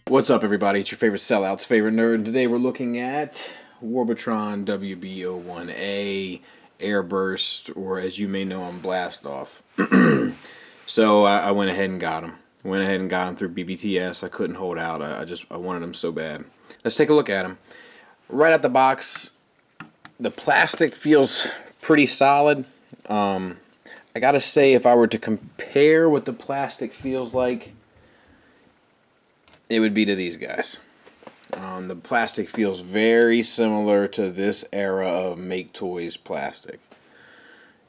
What's up, everybody? It's your favorite sellout's favorite nerd, and today we're looking at Warbotron WB01A Air Burst, or as you may know him, Blast Off. So I went ahead and got him. Went ahead and got him through BBTS. I couldn't hold out. I wanted him so bad. Let's take a look at him. Right out the box, the plastic feels pretty solid. I gotta say, if I were to compare what the plastic feels like, it would be to these guys. The plastic feels very similar to this era of Make Toys plastic.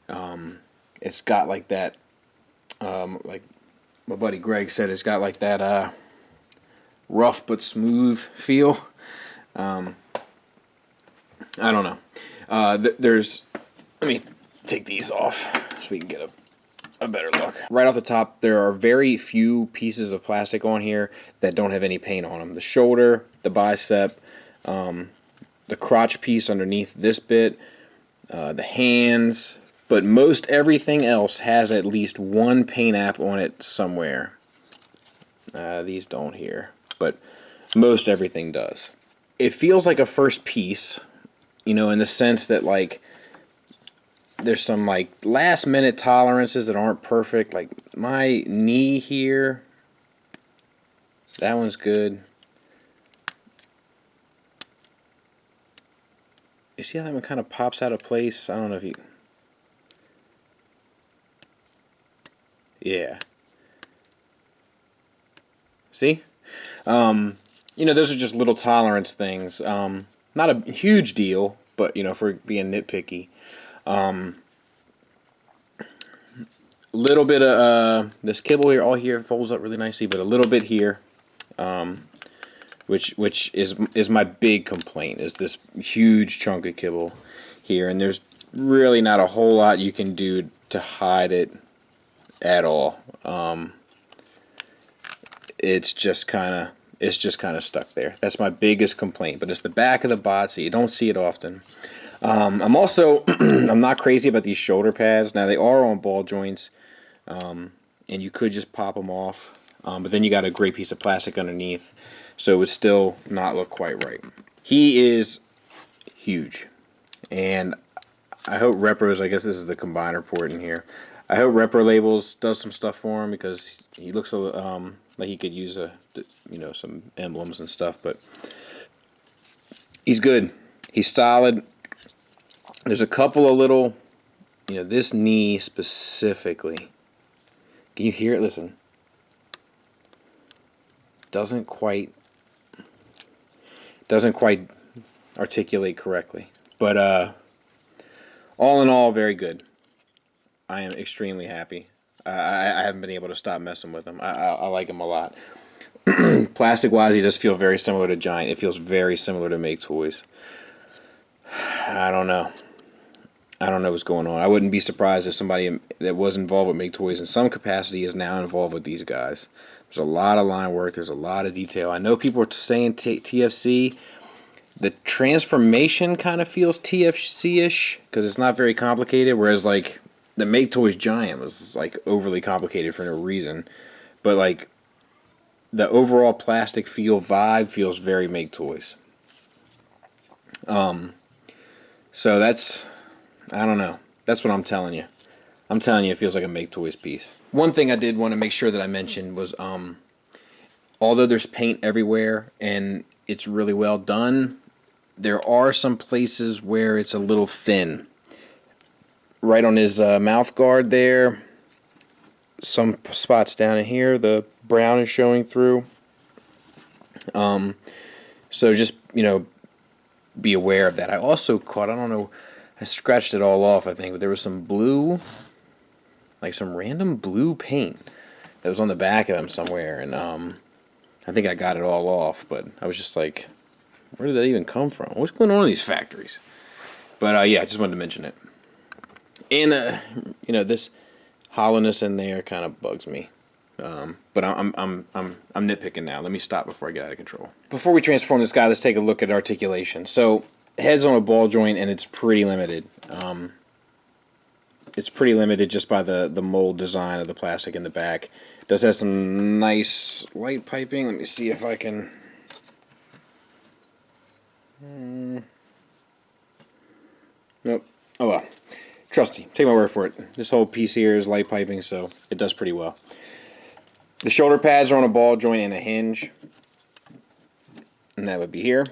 It's got like that, like my buddy Greg said, it's got like that rough but smooth feel. I don't know. Let me take these off so we can get a better look. Right off the top, there are very few pieces of plastic on here that don't have any paint on them. The shoulder, the bicep, the crotch piece underneath this bit, the hands, but most everything else has at least one paint app on it somewhere. These don't here, but most everything does. It feels like a first piece, you know, in the sense that like there's some like last minute tolerances that aren't perfect. Like my knee here, that one's good. You see how that one kind of pops out of place? I don't know if you... Yeah. See? You know, those are just little tolerance things. Not a huge deal, but, you know, for being nitpicky. Little bit of this kibble here, all here folds up really nicely, but a little bit here, which is my big complaint, is this huge chunk of kibble here, and there's really not a whole lot you can do to hide it at all. It's just kind of stuck there. That's my biggest complaint. But it's the back of the bot, so you don't see it often. I'm also I'm not crazy about these shoulder pads. Now they are on ball joints, and you could just pop them off, but then you got a great piece of plastic underneath, so it would still not look quite right. He is huge, and I hope Repros, I guess this is the combiner port in here, I hope Repro Labels does some stuff for him, because he looks like he could use some emblems and stuff, but he's good. He's solid. There's a couple of little, this knee specifically. Can you hear it? Listen. Doesn't quite articulate correctly. But all in all, very good. I am extremely happy. I haven't been able to stop messing with him. I like him a lot. Plastic-wise, he does feel very similar to Giant. It feels very similar to Make Toys. I don't know what's going on. I wouldn't be surprised if somebody that was involved with Make Toys in some capacity is now involved with these guys. There's a lot of line work. There's a lot of detail. I know people are saying TFC. The transformation kind of feels TFC-ish because it's not very complicated, whereas like the Make Toys Giant was like overly complicated for no reason. But like the overall plastic feel vibe feels very Make Toys. So that's, I don't know. That's what I'm telling you. I'm telling you, it feels like a Make Toys piece. One thing I did want to make sure that I mentioned was, although there's paint everywhere and it's really well done, there are some places where it's a little thin. Right on his mouth guard there, some spots down in here, the brown is showing through. So just, be aware of that. I also caught, I don't know, I scratched it all off, I think, but there was some blue, like some random blue paint that was on the back of him somewhere, and I think I got it all off, but I was just like, where did that even come from? What's going on in these factories? But yeah, I just wanted to mention it. And this hollowness in there kind of bugs me. But I'm nitpicking now. Let me stop before I get out of control. Before we transform this guy, let's take a look at articulation. So head's on a ball joint, and it's pretty limited. It's pretty limited just by the mold design of the plastic in the back. It does have some nice light piping. Let me see if I can... Nope. Oh well. Trust me. Take my word for it. This whole piece here is light piping, so it does pretty well. The shoulder pads are on a ball joint and a hinge. And that would be here.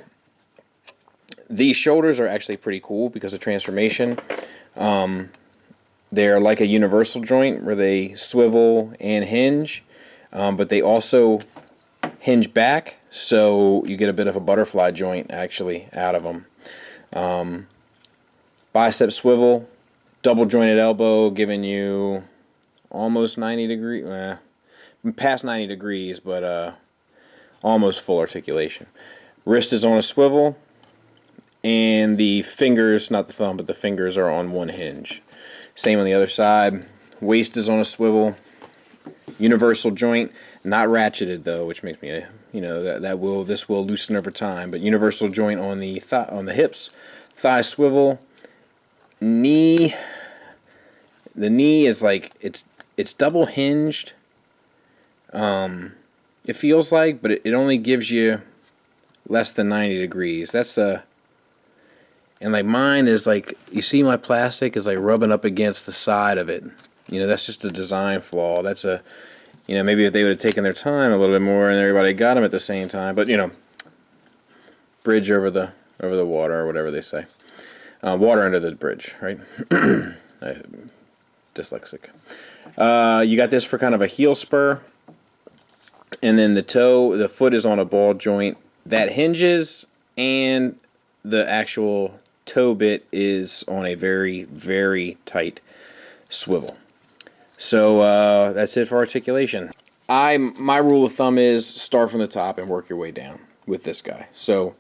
These shoulders are actually pretty cool because of transformation. They're like a universal joint where they swivel and hinge, but they also hinge back, so you get a bit of a butterfly joint actually out of them. Bicep swivel, double jointed elbow, giving you almost 90 degrees, past 90 degrees, but almost full articulation. Wrist is on a swivel, and the fingers, not the thumb, but the fingers are on one hinge. Same on the other side. Waist is on a swivel. Universal joint, not ratcheted though, which makes me, this will loosen over time. But universal joint on the on the hips, thigh swivel, knee. The knee is like it's double hinged. It feels like, but it only gives you less than 90 degrees. That's and like mine is like, you see my plastic is like rubbing up against the side of it. That's just a design flaw. That's maybe if they would have taken their time a little bit more and everybody got them at the same time. But bridge over the water or whatever they say. Water under the bridge, right? Dyslexic. You got this for kind of a heel spur. And then the foot is on a ball joint that hinges, and the actual toe bit is on a very, very tight swivel. So that's it for articulation. My rule of thumb is start from the top and work your way down with this guy. So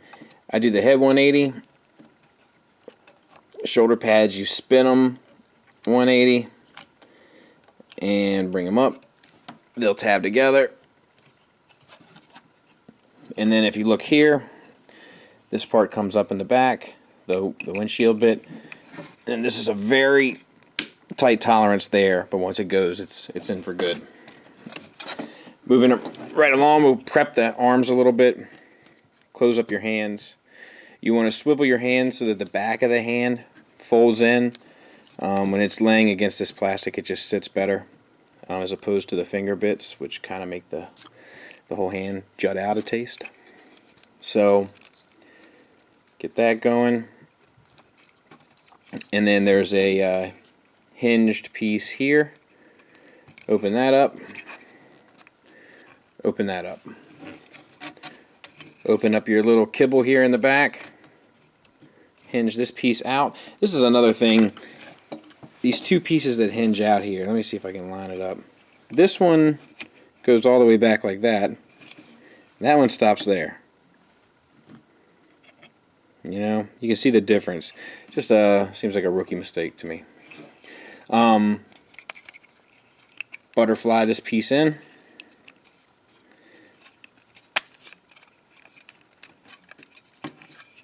I do the head 180, shoulder pads, you spin them 180 and bring them up. They'll tab together. And then if you look here, this part comes up in the back, the windshield bit, and this is a very tight tolerance there, but once it goes, it's in for good. Moving right along, we'll prep the arms a little bit, close up your hands. You want to swivel your hands so that the back of the hand folds in. When it's laying against this plastic, it just sits better, as opposed to the finger bits, which kind of make the whole hand jut out a taste. So get that going, and then there's a hinged piece here. Open that up. Open that up. Open up your little kibble here in the back. Hinge this piece out. This is another thing. These two pieces that hinge out here. Let me see if I can line it up. This one goes all the way back like that. That one stops there. You can see the difference. Just seems like a rookie mistake to me. Butterfly this piece in.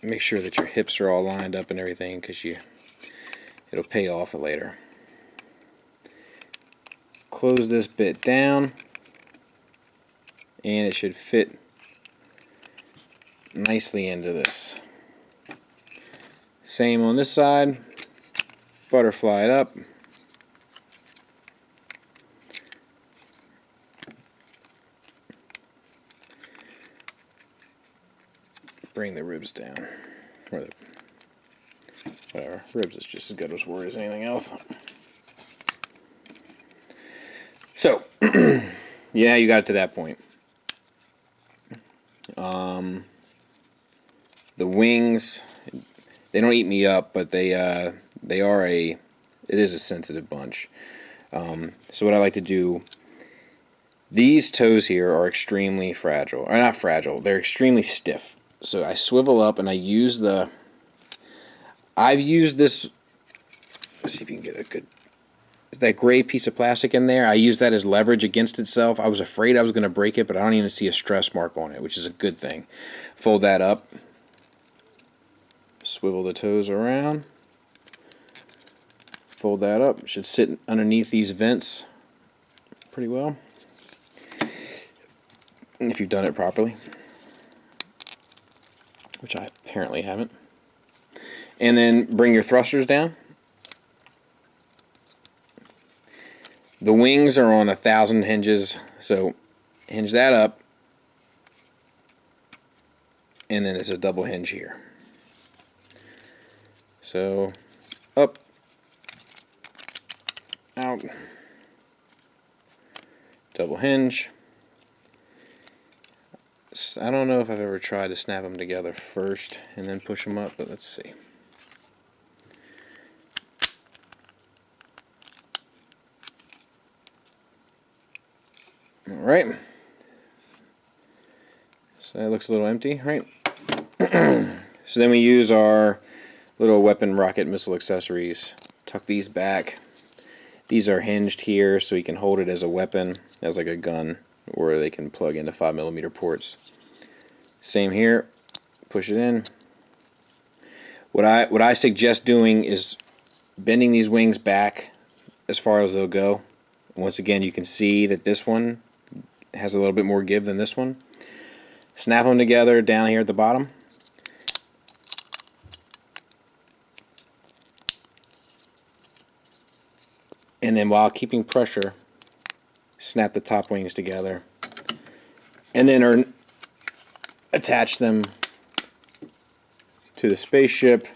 Make sure that your hips are all lined up and everything, because it'll pay off later. Close this bit down, and it should fit nicely into this. Same on this side. Butterfly it up. Bring the ribs down. Or whatever. Ribs is just as good as word as anything else. So, yeah, you got it to that point. The wings, they don't eat me up, but it is a sensitive bunch. So what I like to do, these toes here are extremely fragile, or not fragile, they're extremely stiff. So I swivel up and I've used this, let's see if you can get a good, that gray piece of plastic in there, I use that as leverage against itself. I was afraid I was going to break it, but I don't even see a stress mark on it, which is a good thing. Fold that up. Swivel the toes around. Fold that up. It should sit underneath these vents pretty well. if you've done it properly, which I apparently haven't. And then bring your thrusters down. The wings are on 1,000 hinges, so hinge that up, and then there's a double hinge here. So up, out, double hinge. I don't know if I've ever tried to snap them together first and then push them up, but let's see. Alright. So that looks a little empty, right? So then we use our little weapon rocket missile accessories. Tuck these back. These are hinged here so you can hold it as a weapon, as like a gun, or they can plug into 5mm ports. Same here. Push it in. What I suggest doing is bending these wings back as far as they'll go. Once again, you can see that this one has a little bit more give than this one. Snap them together down here at the bottom. And then while keeping pressure, snap the top wings together. And then attach them to the spaceship.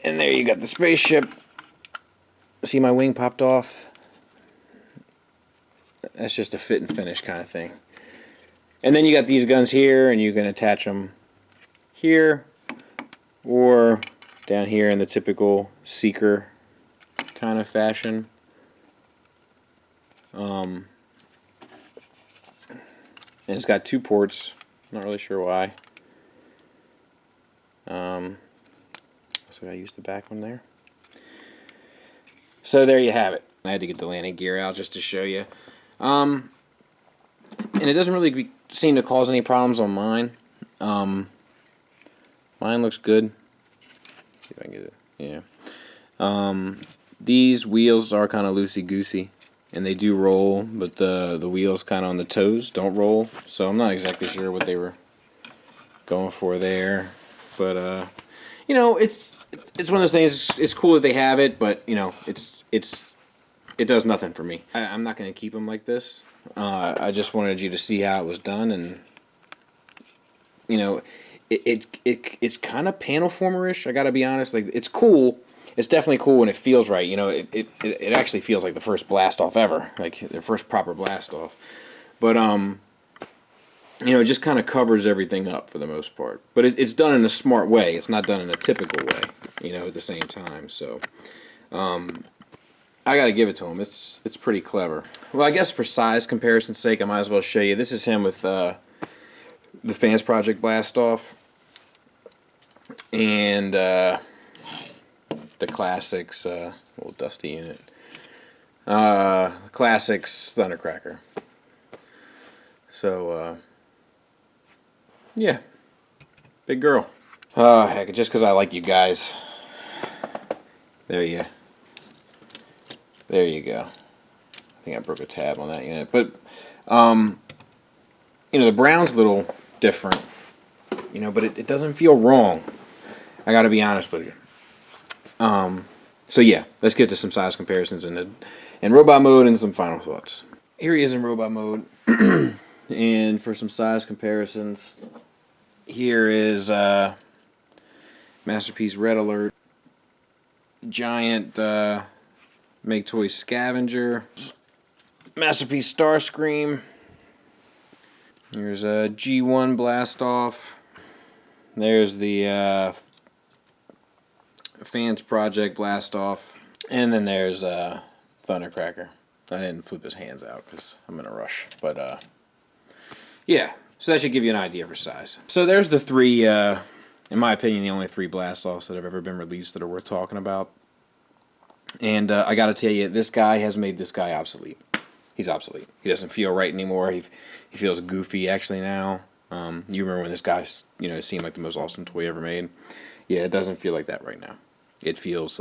And there you got the spaceship. See my wing popped off? That's just a fit and finish kind of thing. And then you got these guns here, and you can attach them here or down here in the typical Seeker kind of fashion. And it's got 2 ports. Not really sure why. So I used the back one there. So there you have it. I had to get the landing gear out just to show you. And it doesn't really seem to cause any problems on mine. Mine looks good. Let's see if I can get it. Yeah. These wheels are kind of loosey-goosey, and they do roll, but the wheels kind of on the toes don't roll. So I'm not exactly sure what they were going for there. But you know, it's one of those things. It's cool that they have it, but you know, it does nothing for me. I'm not going to keep them like this. I just wanted you to see how it was done, and you know, it's kind of panel formerish. I got to be honest. Like, it's cool. It's definitely cool when it feels right. You know, it actually feels like the first blast off ever, like their first proper blast off. But you know, it just kind of covers everything up for the most part. But it's done in a smart way. It's not done in a typical way. You know, at the same time. So I got to give it to him. It's pretty clever. Well, I guess for size comparison's sake, I might as well show you. This is him with the Fans Project Blast Off, and the Classics, little dusty unit. Classics Thundercracker. So yeah, big girl. Oh heck, just because I like you guys. There you go. I think I broke a tab on that unit. But, you know, the brown's a little different. You know, but it doesn't feel wrong. I got to be honest with you. So, yeah, let's get to some size comparisons in robot mode and some final thoughts. Here he is in robot mode. And for some size comparisons, here is Masterpiece Red Alert. Giant Make Toys Scavenger, Masterpiece Starscream. Here's a G1 Blast Off. There's the Fans Project Blast Off, and then there's Thundercracker. I didn't flip his hands out because I'm in a rush, but yeah. So that should give you an idea for size. So there's the 3. In my opinion, the only 3 blast-offs that have ever been released that are worth talking about. And I got to tell you, this guy has made this guy obsolete. He's obsolete. He doesn't feel right anymore. He feels goofy, actually, now. You remember when this guy, you know, seemed like the most awesome toy ever made? Yeah, it doesn't feel like that right now. It feels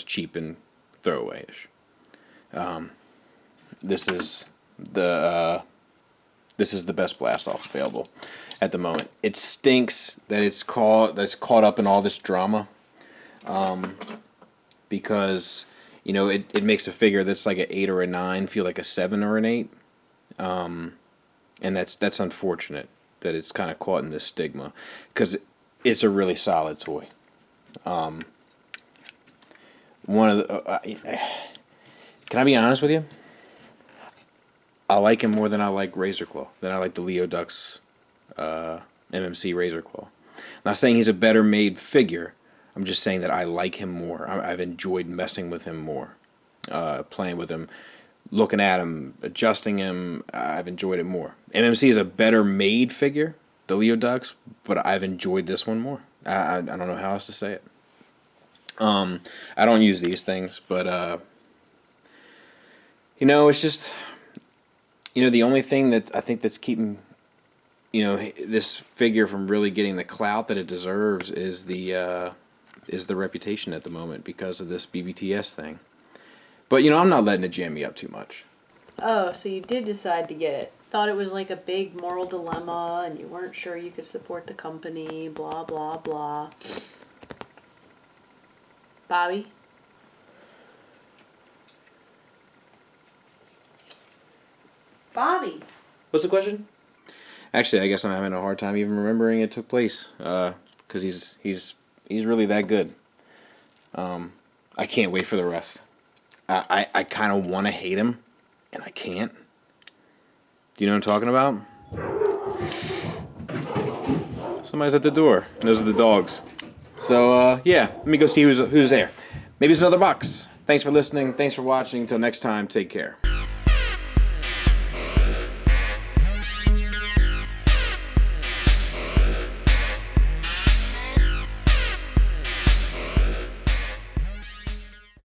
cheap and throwaway-ish. This is this is the best Blast Off available at the moment. It stinks that it's caught up in all this drama, because you know it makes a figure that's like an 8 or a 9 feel like a 7 or an 8, and that's unfortunate that it's kind of caught in this stigma, because it's a really solid toy. One of the can I be honest with you? I like him more than I like Razorclaw. Than I like the Leo Dux MMC Razorclaw. I'm not saying he's a better made figure. I'm just saying that I like him more. I've enjoyed messing with him more, playing with him, looking at him, adjusting him. I've enjoyed it more. MMC is a better made figure, the Leo Dux, but I've enjoyed this one more. I don't know how else to say it. I don't use these things, but you know, it's just, you know, the only thing that I think that's keeping, you know, this figure from really getting the clout that it deserves is the reputation at the moment because of this BBTS thing. But, you know, I'm not letting it jam me up too much. Oh, so you did decide to get it. Thought it was like a big moral dilemma and you weren't sure you could support the company, blah, blah, blah. Bobby? Bobby! What's the question? Actually, I guess I'm having a hard time even remembering it took place, because he's really that good. I can't wait for the rest. I kind of want to hate him, and I can't. Do you know what I'm talking about? Somebody's at the door. Those are the dogs. So, yeah, let me go see who's there. Maybe it's another box. Thanks for listening. Thanks for watching. Until next time, take care.